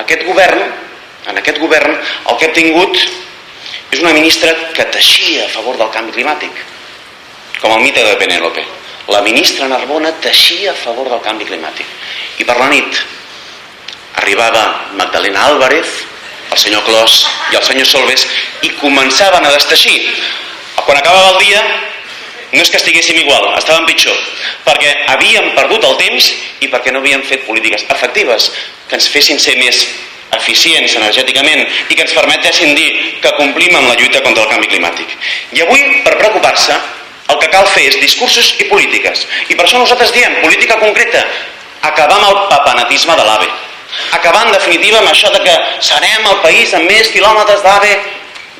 aquest govern el que hem tingut és una ministra que teixia a favor del canvi climàtic, com el mite de Penélope. La ministra Narbona teixia a favor del canvi climàtic. I per la nit arribava Magdalena Álvarez, el senyor Clos i el senyor Solbes i començaven a desteixir. Quan acabava el dia no és que estiguéssim igual, estàvem pitjor, perquè havíem perdut el temps i perquè no havíem fet polítiques efectives que ens fessin ser més eficients energèticament i que ens permetessin dir que complim amb la lluita contra el canvi climàtic. I avui, per preocupar-se, el que cal fer és discursos i polítiques. I per això nosaltres diem política concreta, acabar amb el papanatisme de l'AVE, acabar en definitiva amb això de que serem el país amb més quilòmetres d'AVE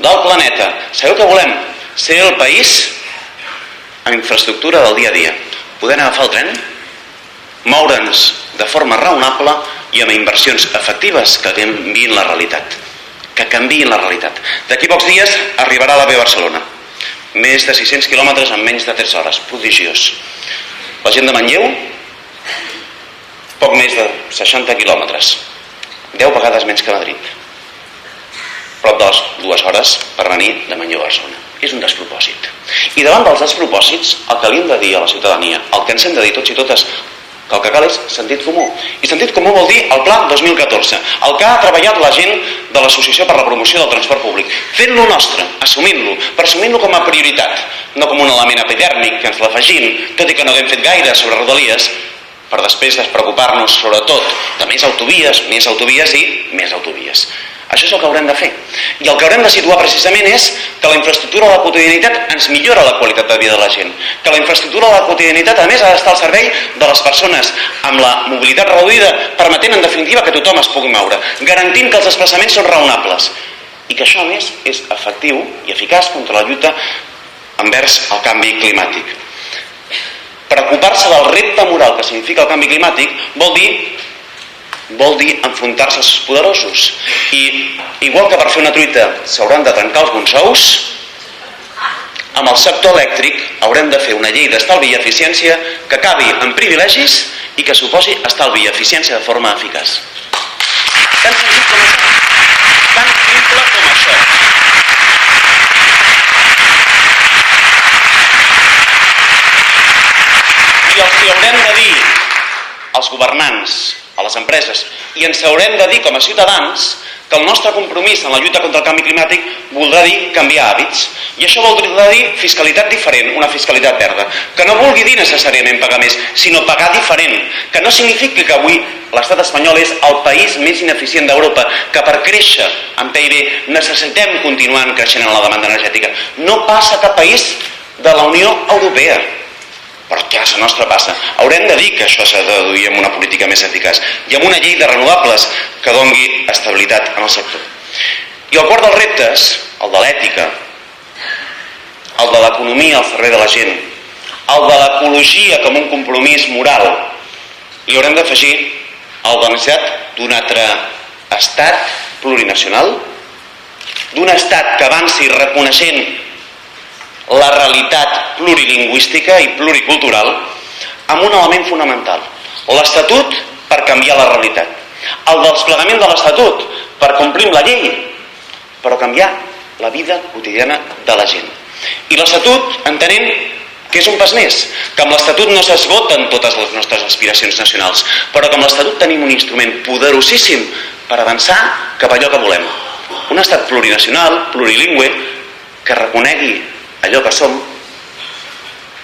del planeta. Sabeu què volem? Ser el país amb infraestructura del dia a dia, poder agafar el tren, moure'ns de forma raonable i amb inversions efectives que canviïn la realitat. D'aquí pocs dies arribarà l'AVE a Barcelona. Més de 600 quilòmetres en menys de 3 hores. Prodigiós. La gent de Manlleu, poc més de 60 quilòmetres. 10 vegades menys que Madrid. Prop de les 2 hores per venir de Manlleu a Barcelona. És un despropòsit. I davant dels despropòsits, el que li hem de dir a la ciutadania, el que ens hem de dir tots i totes, que el que cal és sentit comú. I sentit comú vol dir el Pla 2014, el que ha treballat la gent de l'Associació per la Promoció del Transport Públic, fent-lo nostre, assumint-lo, però assumint-lo com a prioritat, no com un element epidèrmic que ens l'afegim, tot i que no haguem fet gaire sobre Rodalies, per després despreocupar-nos sobretot de més autovies i més autovies. Això és el que haurem de fer. I el que haurem de situar precisament és que la infraestructura de la quotidianitat ens millora la qualitat de vida de la gent. Que la infraestructura de la quotidianitat, a més, ha d'estar al servei de les persones amb la mobilitat reduïda, permetent, en definitiva, que tothom es pugui moure, garantint que els desplaçaments són raonables. I que això, a més, és efectiu i eficaç contra la lluita envers el canvi climàtic. Preocupar-se del repte moral que significa el canvi climàtic vol dir enfrontar-se als poderosos. I igual que per fer una truita s'hauran de trencar alguns ous, amb el sector elèctric haurem de fer una llei d'estalvi i eficiència que acabi en privilegis i que suposi estalvi i eficiència de forma eficaç. Tan senzill com això. Tan simple com això. I els hi haurem de dir als governants, a les empreses, i ens haurem de dir com a ciutadans que el nostre compromís en la lluita contra el canvi climàtic voldrà dir canviar hàbits. I això voldrà dir fiscalitat diferent, una fiscalitat verda, que no vulgui dir necessàriament pagar més, sinó pagar diferent, que no signifiqui que avui l'estat espanyol és el país més ineficient d'Europa, que per créixer en PIB necessitem continuar creixent en la demanda energètica. No passa a cap país de la Unió Europea. Però a casa nostra passa. Haurem de dir que això s'ha de traduir en una política més eficaç i amb una llei de renovables que doni estabilitat en el sector. I el quart dels reptes, el de l'ètica, el de l'economia al servei de la gent, el de l'ecologia com un compromís moral, li haurem d'afegir el de la necessitat d'un altre estat plurinacional, d'un estat que avanci reconeixent la realitat plurilingüística i pluricultural amb un element fonamental, l'Estatut per canviar la realitat, el desplegament de l'Estatut per complir la llei, però canviar la vida quotidiana de la gent. I l'Estatut entenent que és un pas més, que amb l'Estatut no s'esgoten totes les nostres aspiracions nacionals, però que amb l'Estatut tenim un instrument poderosíssim per avançar cap a allò que volem. Un estat plurinacional, plurilingüe, que reconegui allò que som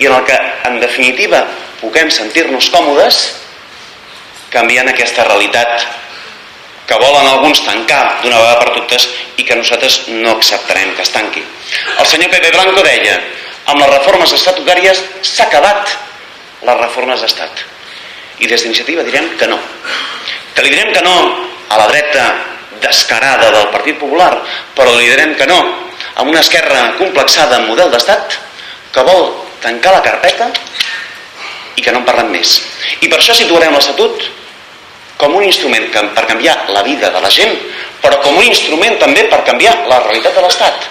i en el que, en definitiva, puguem sentir-nos còmodes canviant aquesta realitat que volen alguns tancar d'una vegada per totes i que nosaltres no acceptarem que es tanqui. El senyor Pepe Blanco deia: amb les reformes estatutàries s'ha acabat les reformes d'estat. I des d'Iniciativa direm que no. Que li direm que no a la dreta descarada del Partit Popular, però li direm que no amb una esquerra complexada en model d'estat que vol tancar la carpeta i que no en parlem més. I per això situarem l'Estatut com un instrument per canviar la vida de la gent, però com un instrument també per canviar la realitat de l'Estat.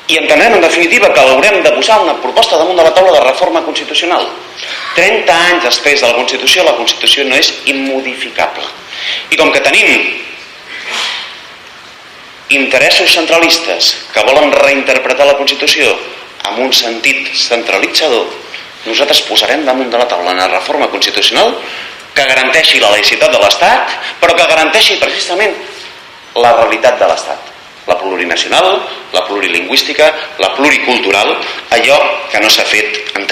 I entenem, en definitiva, que haurem de posar una proposta damunt de la taula de reforma constitucional. 30 anys després de la Constitució no és immodificable. I com que tenim interessos centralistes que volen reinterpretar la Constitució amb un sentit centralitzador, nosaltres posarem damunt de la taula una reforma constitucional que garanteixi la laïcitat de l'Estat, però que garanteixi precisament la realitat de l'Estat, la plurinacional, la plurilingüística, la pluricultural, allò que no s'ha fet en